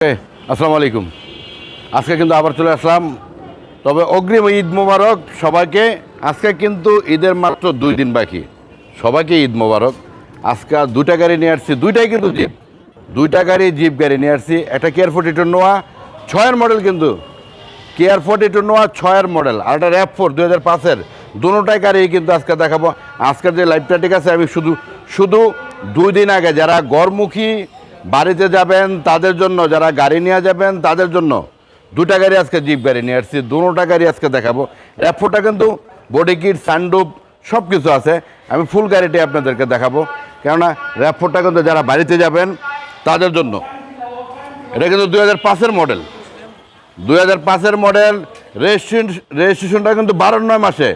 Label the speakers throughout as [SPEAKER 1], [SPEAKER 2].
[SPEAKER 1] আসসালামু আলাইকুম। আজকে কিন্তু আবার চলে আসলাম, তবে অগ্রিম ঈদ মোবারক সবাইকে। আজকে কিন্তু ঈদের মাত্র 2 দিন বাকি, সবাইকে ঈদ মোবারক। আজকে দুইটা গাড়ি নিয়ে আসছি, দুইটাই কিন্তু জিপ, দুইটা গাড়ি জিপ গাড়ি নিয়ে আসছি। একটা কেয়ার 42 নোয়া 6-এর মডেল, কিন্তু কেয়ার 42 নোয়া 6-এর মডেল, আর একটা RAV4 2005-এর। দুটোটাই গাড়ি কিন্তু আজকে দেখাবো। আজকের যে লাইভটা ঠিক আছে, আমি শুধু 2 দিন আগে যারা গড়মুখী বাড়িতে যাবেন তাদের জন্য, যারা গাড়ি নিয়ে যাবেন তাদের জন্য দুটা গাড়ি আজকে জিপ গাড়ি নিয়ে আসছি। দুটোটা গাড়ি আজকে দেখাবো। RAV4টা কিন্তু বডি কিট, সানরুফ সব কিছু আছে। আমি ফুল গাড়িটি আপনাদেরকে দেখাবো, কেননা RAV4টা কিন্তু যারা বাড়িতে যাবেন তাদের জন্য। এটা কিন্তু 2005-এর মডেল, 2005-এর মডেল। রেজিস্ট্রেশনটা কিন্তু 12-9 মাসে।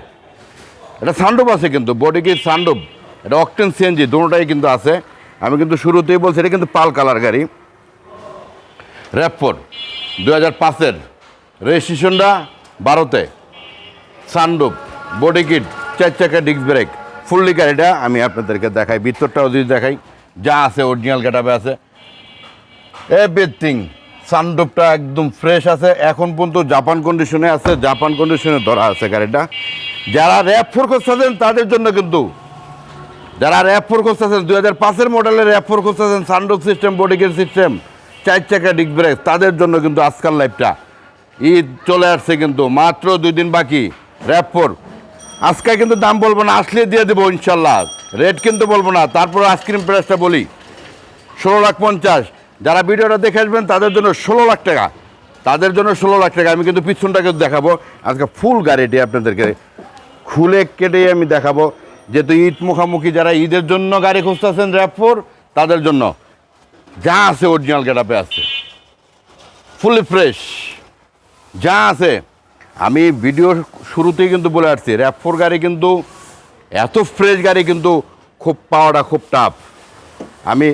[SPEAKER 1] এটা সানরুফ আছে, কিন্তু বডি কিট, সানরুফ, এটা অকটেন সিএনজি দুটোটাই কিন্তু আছে। আমি কিন্তু শুরুতেই বলছি এটা কিন্তু পাল কালার গাড়ি। RAV4 2005-এর, রেজিস্ট্রেশনটা 12-তে, সানরুফ, বডি কিট, 4 চাকা ডিস্ক ব্রেক, ফুললি গাড়িটা আমি আপনাদেরকে দেখাই। ভিতরটাও যদি দেখাই, যা আছে অরিজিনাল গেটআপে আছে এভরিথিং। সানরুফটা একদম ফ্রেশ আছে, এখন পর্যন্ত জাপান কন্ডিশনে আছে, জাপান কন্ডিশনে ধরা আছে গাড়িটা। যারা RAV4 খুঁজতেছেন তাদের জন্য কিন্তু, যারা RAV4 খুঁজতেছেন 2005-এর মডেলের RAV4 খুঁজতেছেন, sunroof system, body kit system, 4 চাকা ডিস্ক ব্রেক, তাদের জন্য কিন্তু আজকাল লাইফটা। ঈদ চলে আসছে, কিন্তু মাত্র 2 দিন বাকি। RAV4 আজকে কিন্তু দাম বলবো না, আসলে দিয়ে দেবো ইনশাল্লাহ। রেট কিন্তু বলবো না, তারপর আইসক্রিম প্রাইসটা বলি 16,50,000। যারা ভিডিওটা দেখে আসবেন তাদের জন্য 16 লাখ টাকা, তাদের জন্য 16 লাখ টাকা। আমি কিন্তু পিছনটাকে দেখাবো আজকে, ফুল গাড়িটি আপনাদেরকে খুলে কেটে আমি দেখাবো। যেহেতু ঈদ মুখামুখি, যারা ঈদের জন্য গাড়ি খুঁজতেছেন RAV4, তাদের জন্য যা আছে অরিজিনাল গেটআপে আছে, ফুলি ফ্রেশ যা আছে। আমি ভিডিওর শুরুতেই কিন্তু বলে আসছি, RAV4 গাড়ি কিন্তু এত ফ্রেশ গাড়ি কিন্তু খুব পাওয়াটা খুব টাফ। আমি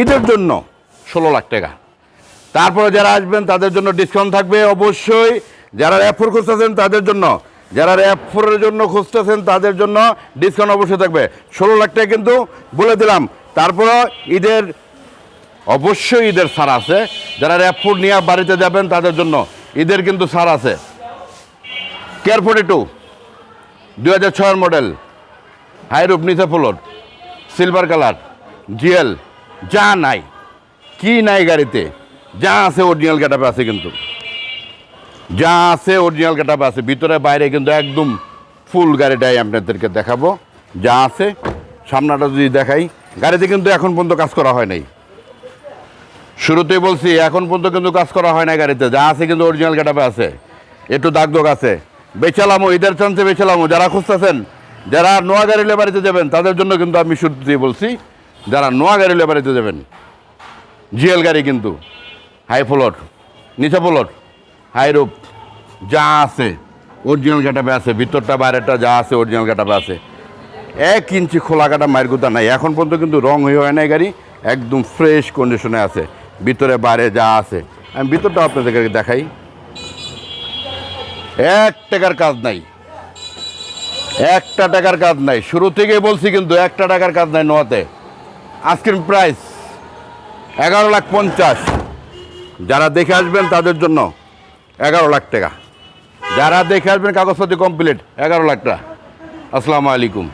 [SPEAKER 1] ঈদের জন্য 16 লাখ টাকা। তারপরে যারা আসবেন তাদের জন্য ডিসকাউন্ট থাকবে অবশ্যই। যারা RAV4 খুঁজতেছেন তাদের জন্য, যারা RAV4-এর জন্য খুঁজতেছেন তাদের জন্য ডিসকাউন্ট অবশ্যই থাকবে। 16 লাখ টাকা কিন্তু বলে দিলাম। তারপরে ঈদের, অবশ্যই ঈদের ছাড় আছে। যারা RAV4 নিয়ে বাড়িতে যাবেন তাদের জন্য ঈদের কিন্তু ছাড় আছে। কেয়ার 42 2006-এর মডেল, হাইরুপ, নিচে ফ্লোর, সিলভার কালার, জিএল, যা নাই কি নাই গাড়িতে, যা আছে অরিজিনাল গেটআপে আছে, কিন্তু যা আছে অরিজিনাল গেটআপে আছে, ভিতরে বাইরে কিন্তু একদম ফুল গাড়িটাই আপনাদেরকে দেখাবো। যা আছে সামনাটা যদি দেখাই, গাড়িতে কিন্তু এখন পর্যন্ত কাজ করা হয় নাই। শুরুতেই বলছি, এখন পর্যন্ত কিন্তু কাজ করা হয় না গাড়িতে, যা আছে কিন্তু অরিজিনাল গেটআপে আছে। একটু দাগ দোগ আছে, বেচালামো, ঈদের চান্সে বেচালামো। যারা খুঁজতেছেন, যারা নোয়া গাড়ি লেবারিতে যাবেন তাদের জন্য কিন্তু আমি শুরুতেই বলছি, যারা নোয়া গাড়ি লেবারিতে যাবেন, জিএল গাড়ি কিন্তু, হাই ফ্লোর, নিচে ফ্লোর, হাইরুপ, যা আছে অরিজিনাল গেটআপে আছে। ভিতরটা বাইরেটা যা আছে অরিজিনাল গেটআপে আছে। 1 ইঞ্চি খোলা কাটা মায়ের গুতা নাই, এখন পর্যন্ত কিন্তু রং হয়ে হয় নাই গাড়ি, একদম ফ্রেশ কন্ডিশনে আছে। ভিতরে বাইরে যা আছে, আমি ভিতরটা আপনাদেরকে দেখাই। 1 টাকার কাজ নাই, 1টা টাকার কাজ নাই। শুরু থেকে বলছি কিন্তু 1টা টাকার কাজ নাই নোয়াতে। Ice cream price 11,50,000। যারা দেখে আসবেন তাদের জন্য 11 লাখ টাকা। যারা দেখে আসবেন কাগজপত্র কমপ্লিট, 11 লাখ টাকা। আসসালামু আলাইকুম।